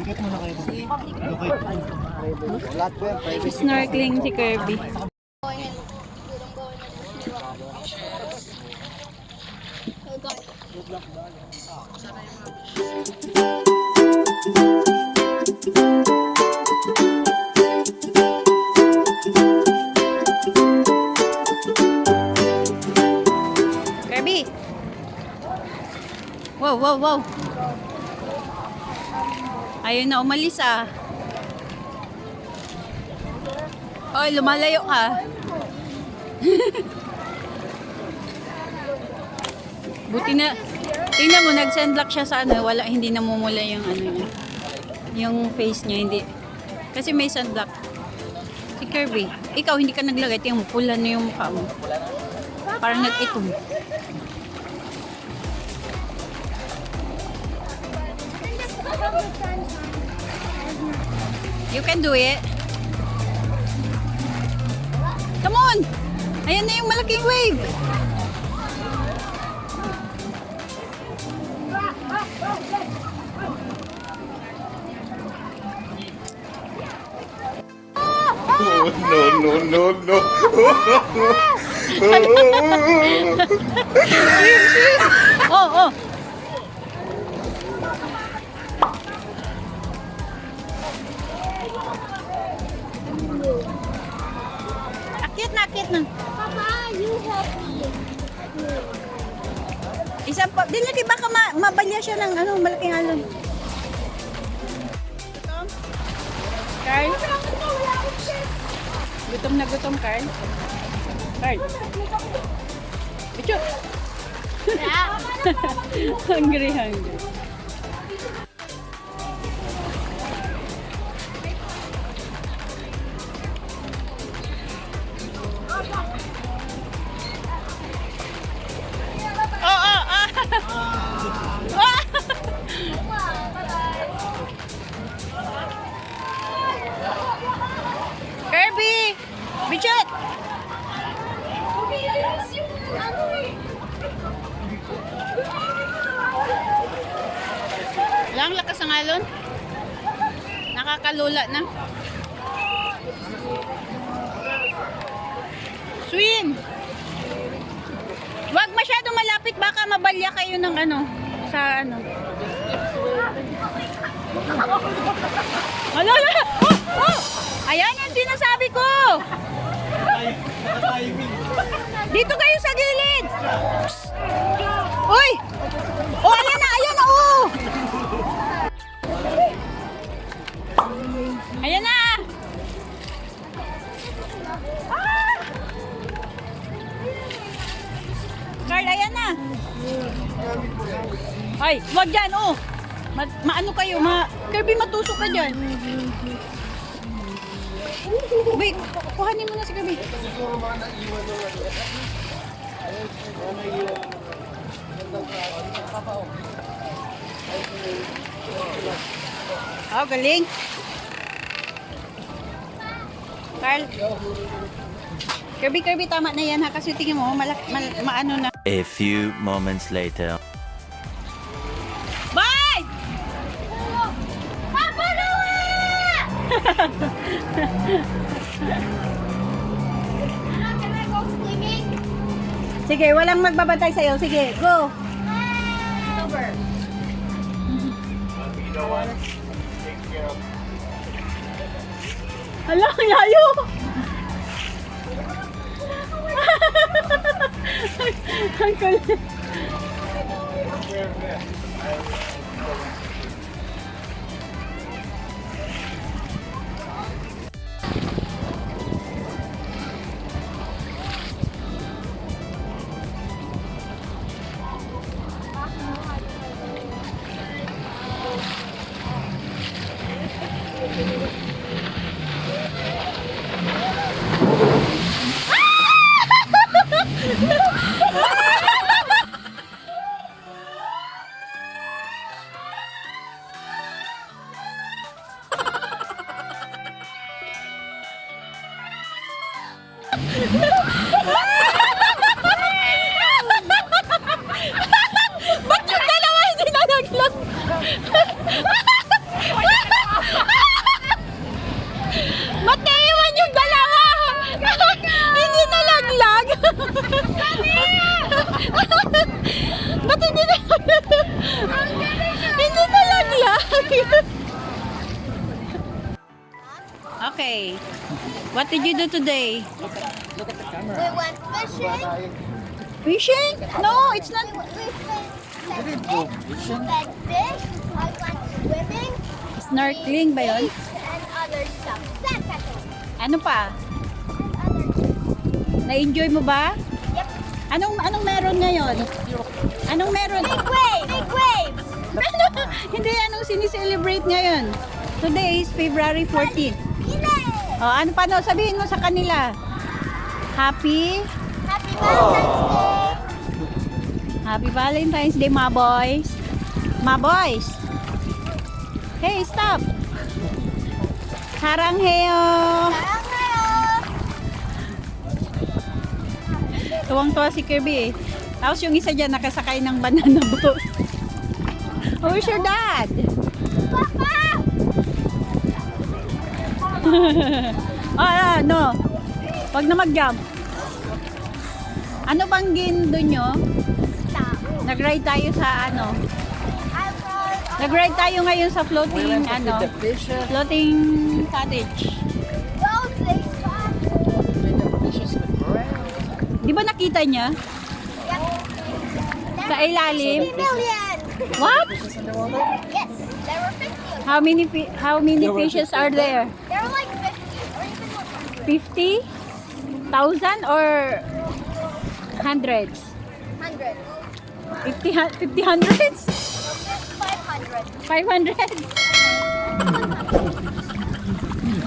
Ikat muna kayo. Okay. Snorkeling si Kirby. Kirby! Wow, wow, wow! Ayaw na umalis ah. Oy, lumalayo ka. Buti na. Tingnan mo, nag-sunblock siya sa ano. Wala, hindi namumula yung ano niya. Yung face niya, hindi. Kasi may sunblock. Si Kirby, ikaw hindi ka naglagay. Tingnan mo, pula na yung mukha mo. Parang nag-itom. You can do it. Come on! Ayan na yung malaking wave. No. Oh. Akit na. Papa, you help me. Isang pa, din lagi baka mabalya siya ng ano, malaking alon. Gutom? Carl? Gutom na gutom, Carl? Carl? Bicho! Hungry. Kirby! Bichot! Lang lakas ang alon. Nakakalula na. Swim! Huwag masyadong malapit, baka mabalya kayo ng ano, sa ano. Hala! Oh! Ayan ang sinasabi ko! Dito kayo sa gilid! Uy! Oh, ayan na! Oh! Ayan na! Ah! Carl, ayan na! Ay, wag dyan, oh! Maano kayo, Kirby, matusok ka dyan. Wait, kuhanin mo na si Kirby. Oh, galing. Carl. Kirby, tama na yan ha. Kasi tingin mo, maano na. A few moments later. Bye! Papa, can I go swimming? Sige, walang magbabantay sa'yo. Sige, go. Over. Hala, ang layo! Ang kulit. Ba't yung dalawa hindi nalaglag? Okay. What did you do today? We went fishing. Fishing? No, it's not. We fed fish. I went swimming. Snorkeling ba yun? Ate and other stuff. Sandcastle. Ano pa? And other stuff. Na-enjoy mo ba? Yep. Anong meron ngayon? Anong meron? Big waves. Big waves. Hindi, anong sinicelebrate ngayon? Today is February 14. Yay! Oh, ano pa no? Sabihin mo sa kanila. Happy Happy Valentine's Day. Happy Valentine's Day, mga boys. Mga boys. Hey, stop. Sarangheo. Tuwang-tuwa si Kirby eh. Tapos yung isa dyan nakasakay ng banana boat. Where's your dad? Papa! No. Wag na mag-jump. Ano bang doon nyo? Stop. Nag-ride tayo sa ano? I brought Nag-ride tayo ngayon sa floating floating cottage. those things. Di ba nakita niya? Sa ilalim? 50 million. What? Yes, there were 50. How many fishes are there? There were like 50 or even 100. 50,000 or hundreds? 100. 50 hundreds? 500. 500?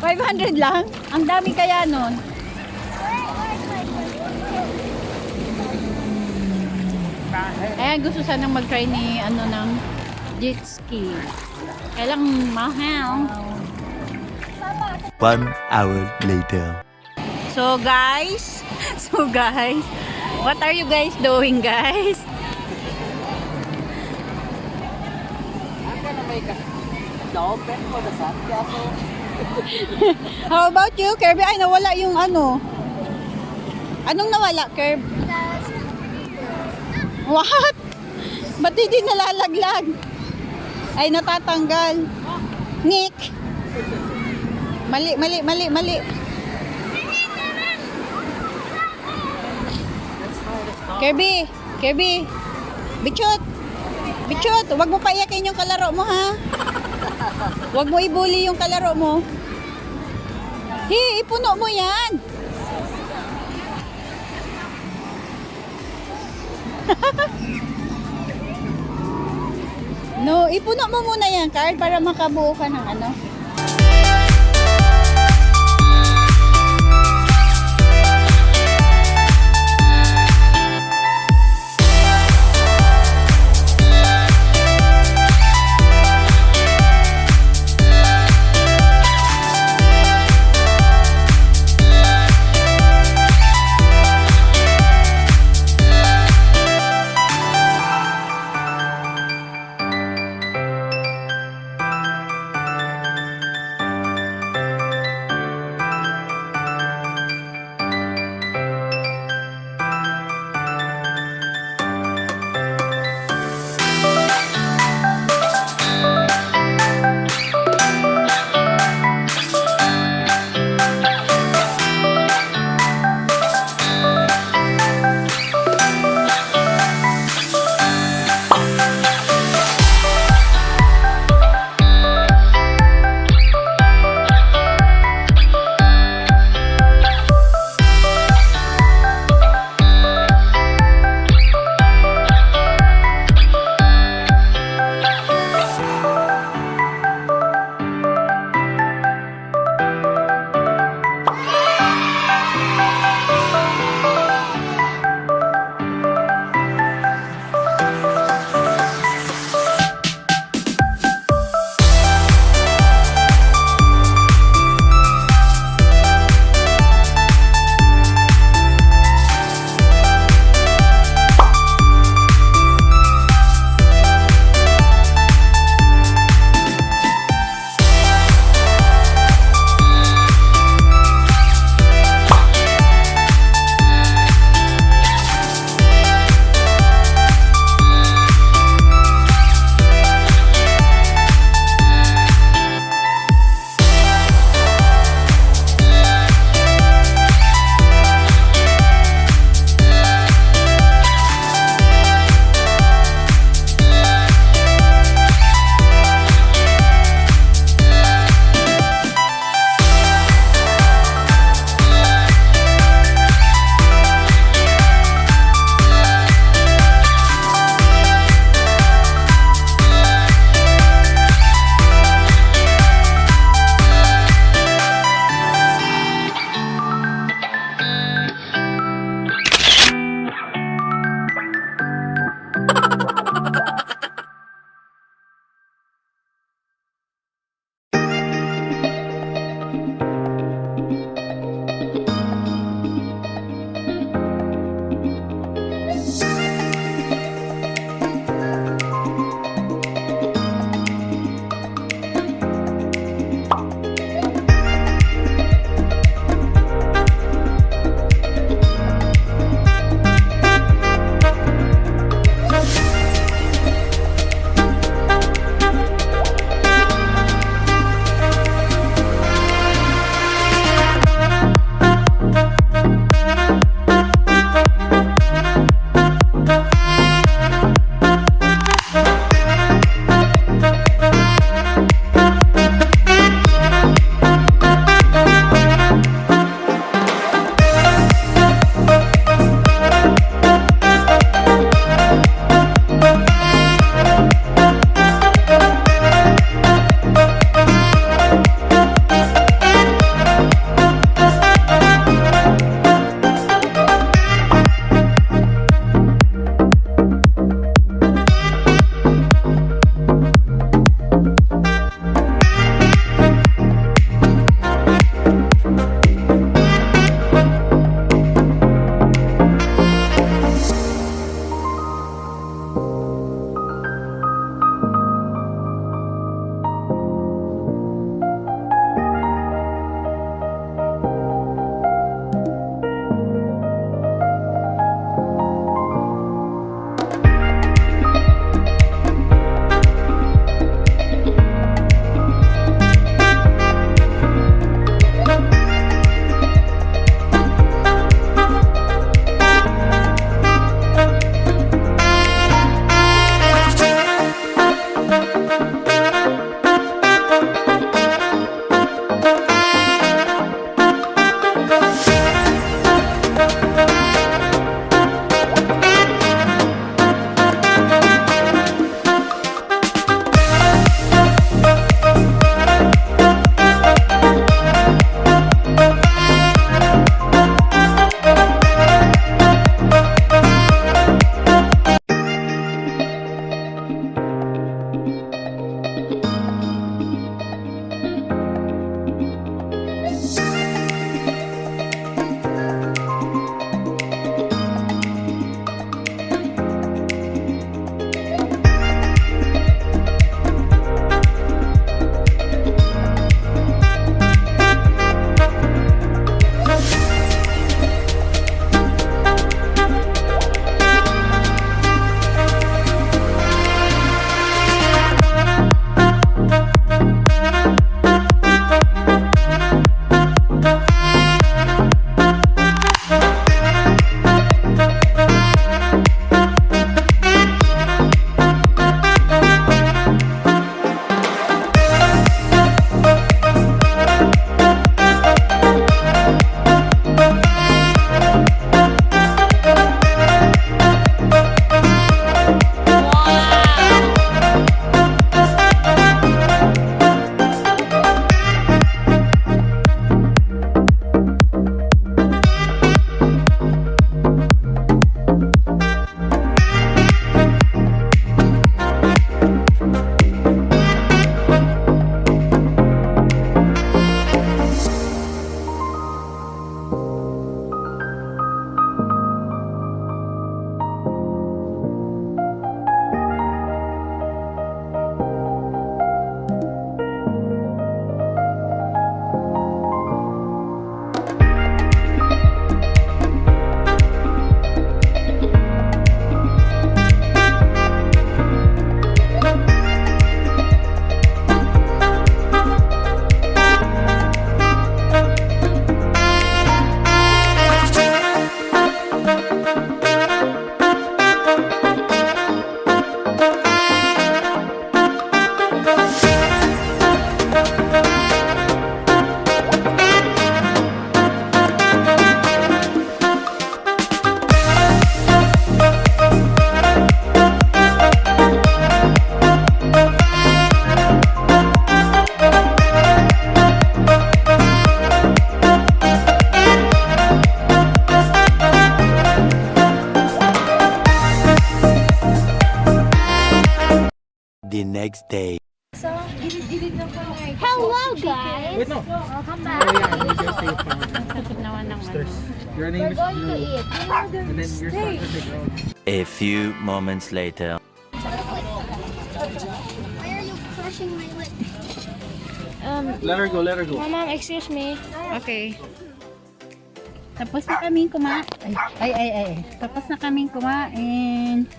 500 lang? Ang dami kaya nun. Ayan, gusto sanang mag-try ni ng jet ski. Kailang mahal. 1 hour later. So guys, what are you guys doing, guys? I'm gonna make a dolphin for the Sandcastle. How about you, Kirby? Ay, nawala yung ano. Anong nawala, Kirby? What? Ba't hindi nalalaglag? Ay, natatanggal. Nick. Mali. Kirby. Bichot, wag mo paiyakin yung kalaro mo, ha? Wag mo ibuli yung kalaro mo. Ipuno mo yan. No, ipuno mo muna yan, Carl, para makabuo ka ng ano. next day. Hello, guys. Wait, no. Welcome Oh, back. yeah, let me just say it now. Sakit naman ng ano. Your We're name is going to Blue. eat. And then you're supposed to take out. A few moments later. Why are you crushing my lip? Let her go, let her go. Mom, excuse me. Okay. Tapos na kaming kumain. Ay. Tapos na kaming kumain.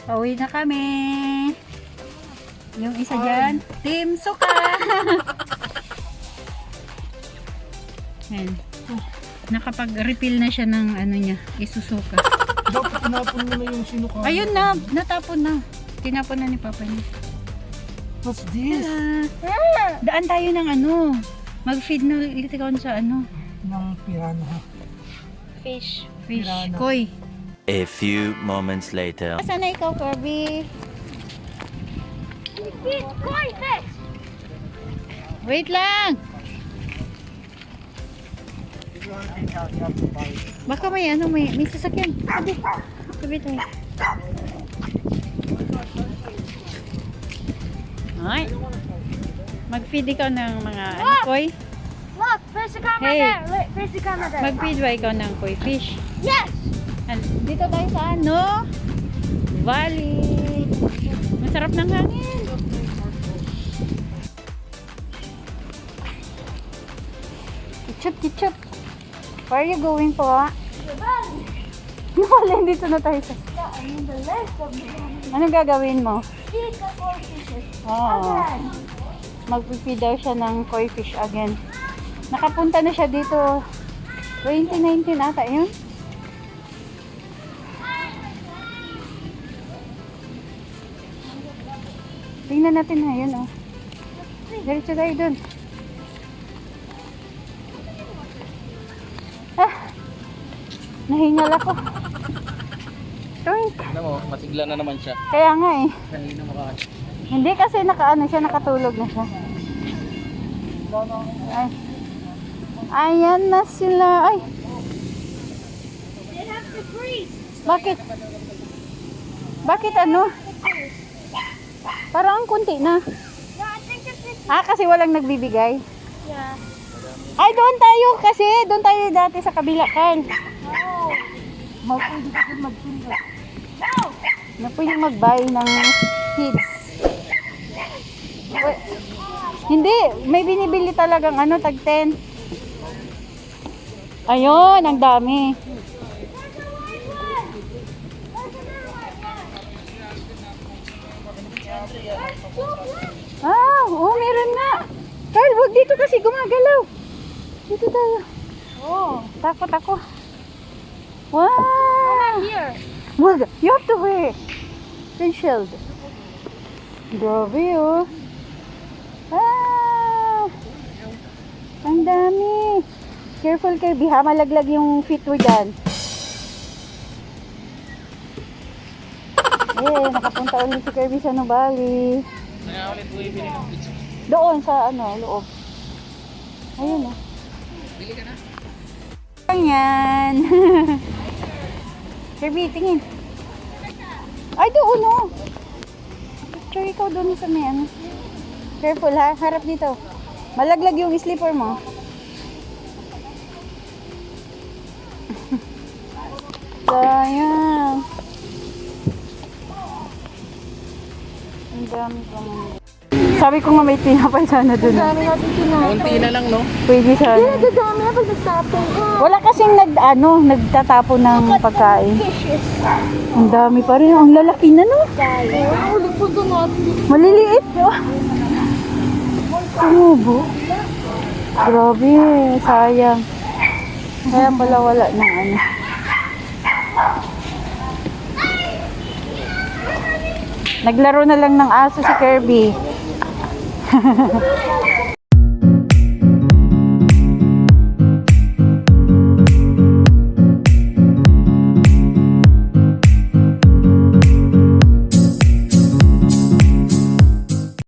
Pauwi na kami. Yung isa dyan, Team Suka. Yan. Nakapag-refill na siya ng ano niya, isusuka. Dapat tinapon mo na yung sinuka. Ayun na, natapon na. Tinapon na ni Papa niya. What's this? Daan tayo ng ano. Mag-feed na ulit ikaw sa ano. Ng piranha. Fish. Fish. Pirana. Koi. A few moments later. Asan na ikaw, Kirby? Koi fish. Wait lang! Baka may ano, may sasakyan. Sabi tayo. Ay. Mag-feed ikaw ng mga ano, koi. Look, there's the camera Hey. there. Look, there's the camera there. Mag-feed ba ikaw ng koi fish? Yes. Dito tayo sa ano? Nuvali. Masarap ng hangin. Ketchup. Where are you going po? Nuvali, dito na tayo sa... Ano gagawin mo? Feed the koi fishes. Oo. Mag-feed daw siya ng koi fish again. Nakapunta na siya dito 2019 ata yun. Tingnan natin na yun, oh. Diretso tayo dun. Ah! Nahingal ako. Toink. Ano mo, masigla na naman siya. Kaya nga eh. Kanina makakasin. Hindi kasi nakaano siya, nakatulog na siya. Ay. Ayan na sila. Ay. They have to freeze. Bakit? Bakit ano? Parang ang kunti na. No, I think it's Kasi walang nagbibigay. yeah. Ay, doon tayo kasi. Doon tayo dati sa kabila, Carl. No. Na pwede mag-buy ng kids. Hindi, may binibili talagang ano, tag 10. Ayun, ang dami. Oo, meron nga. Carl, wag dito kasi gumagalaw. Dito tayo. Oh. Takot ako. Wow! Here. Wag, you have to wear windshield. Grabe oh. Ang dami. Careful Kirby ha, malaglag yung feet mo dyan. Nakapunta ulit si Kirby sa Nuvali. Kaya ulit bumibili ng pizza. Doon sa ano, loob. Ayun oh. Bili ka na. Yan. Kirby, tingin. Ay, doon oh. Picture ikaw doon sa may ano. Careful ha, harap dito. Malaglag yung slipper mo. Sayang. Ang dami pa mga. Sabi ko nga may tinapay sana doon. Dami natin Kaunti na lang, no? Pwede sana. Dami na pag nagtapon ka. Wala kasing nagtatapon ng pagkain. Fishes. Ang dami pa rin. Ang lalaki na no. Ulit po doon natin. Maliliit. Tumubo. Grabe. Sayang. Kaya pala wala ng ano. Naglaro na lang ng aso si Kirby.